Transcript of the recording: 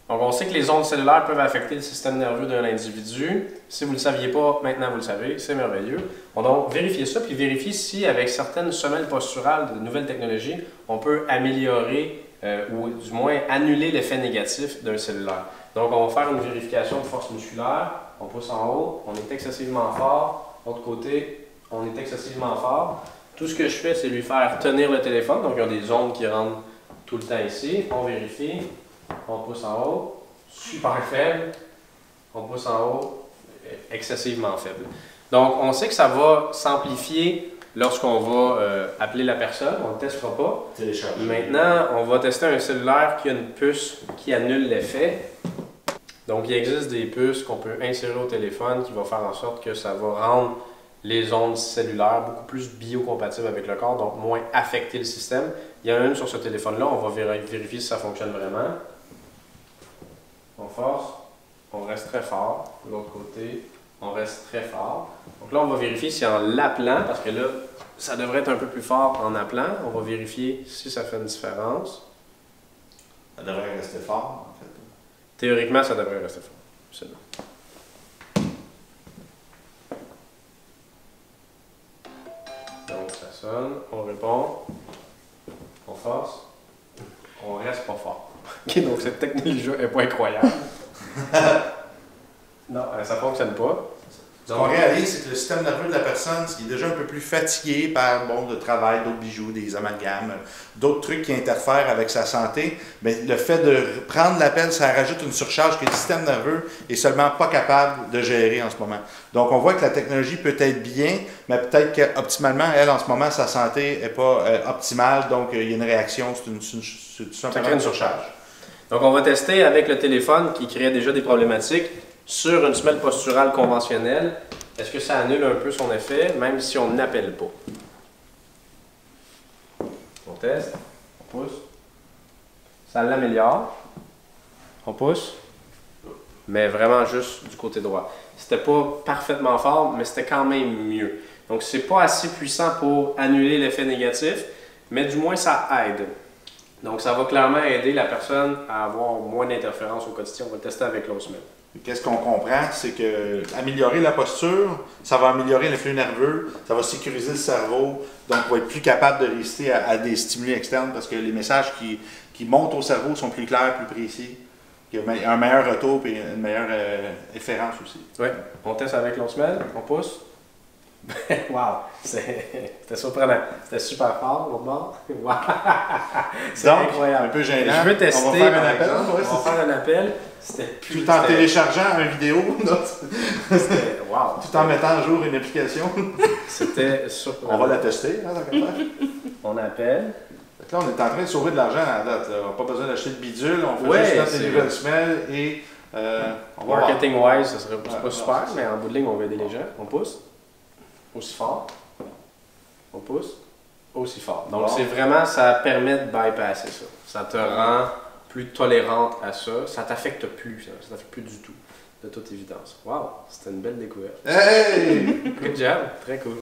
Donc, on sait que les ondes cellulaires peuvent affecter le système nerveux d'un individu. Si vous ne le saviez pas, maintenant vous le savez, c'est merveilleux. On va donc vérifier ça, puis vérifier si, avec certaines semelles posturales de nouvelles technologies, on peut améliorer ou du moins annuler l'effet négatif d'un cellulaire. Donc, on va faire une vérification de force musculaire. On pousse en haut, on est excessivement fort. L'autre côté, on est excessivement fort. Tout ce que je fais, c'est lui faire tenir le téléphone. Donc, il y a des ondes qui rentrent tout le temps ici. On vérifie. On pousse en haut, super faible. On pousse en haut, excessivement faible. Donc, on sait que ça va s'amplifier lorsqu'on va appeler la personne. On ne le testera pas. Télécharger. Maintenant, on va tester un cellulaire qui a une puce qui annule l'effet. Donc, il existe des puces qu'on peut insérer au téléphone qui vont faire en sorte que ça va rendre les ondes cellulaires beaucoup plus biocompatibles avec le corps, donc moins affecter le système. Il y en a une sur ce téléphone-là, on va vérifier si ça fonctionne vraiment. On force, on reste très fort. De l'autre côté, on reste très fort. Donc là, on va vérifier si en l'appelant, parce que là, ça devrait être un peu plus fort en appelant, on va vérifier si ça fait une différence. Ça devrait rester fort, en fait. Théoriquement, ça devrait rester fort. Absolument. Donc, ça sonne, on répond, on force, on reste pas fort. Ok, donc cette technologie n'est pas incroyable. Non, ça ne fonctionne pas. Ce qu'on réalise, c'est que le système nerveux de la personne, qui est déjà un peu plus fatigué par le travail, d'autres bijoux, des amalgames, d'autres trucs qui interfèrent avec sa santé, mais le fait de prendre l'appel, ça rajoute une surcharge que le système nerveux est seulement pas capable de gérer en ce moment. Donc, on voit que la technologie peut être bien, mais peut-être qu'optimalement, elle, en ce moment, sa santé n'est pas optimale, donc il y a une réaction, c'est tout simplement une surcharge. Donc, on va tester avec le téléphone qui crée déjà des problématiques. Sur une semelle posturale conventionnelle, est-ce que ça annule un peu son effet, même si on n'appelle pas? On teste, on pousse. Ça l'améliore. On pousse. Mais vraiment juste du côté droit. C'était pas parfaitement fort, mais c'était quand même mieux. Donc, c'est pas assez puissant pour annuler l'effet négatif, mais du moins ça aide. Donc, ça va clairement aider la personne à avoir moins d'interférences au quotidien. On va le tester avec l'autre semelle. Qu'est-ce qu'on comprend, c'est que améliorer la posture, ça va améliorer le flux nerveux, ça va sécuriser le cerveau, donc on va être plus capable de résister à des stimuli externes parce que les messages qui montent au cerveau sont plus clairs, plus précis. Il y a un meilleur retour et une meilleure efférence aussi. Oui, on teste avec l'autre semelle, on pousse. Wow, c'était surprenant. C'était super fort, l'autre bord. Wow. C'est incroyable. Un peu gênant. Je veux tester. On va faire un appel. Ouais, on va faire un appel. C'était plus. Tout en téléchargeant une vidéo. Wow. Tout en mettant à jour une application. C'était surprenant. On va la tester. On appelle. Là, on est en train de sauver de l'argent à la date. On n'a pas besoin d'acheter de bidule. On fait juste mettre des nouvelles semelles et marketing-wise, ça serait pas super, mais en bout de ligne, on va aider les gens. On pousse. Aussi fort. On pousse. Aussi fort. Donc, c'est vraiment, ça permet de bypasser ça. Ça te rend plus tolérante à ça. Ça t'affecte plus. Ça t'affecte plus du tout, de toute évidence. Wow, c'était une belle découverte. Hey! Good job. Très cool.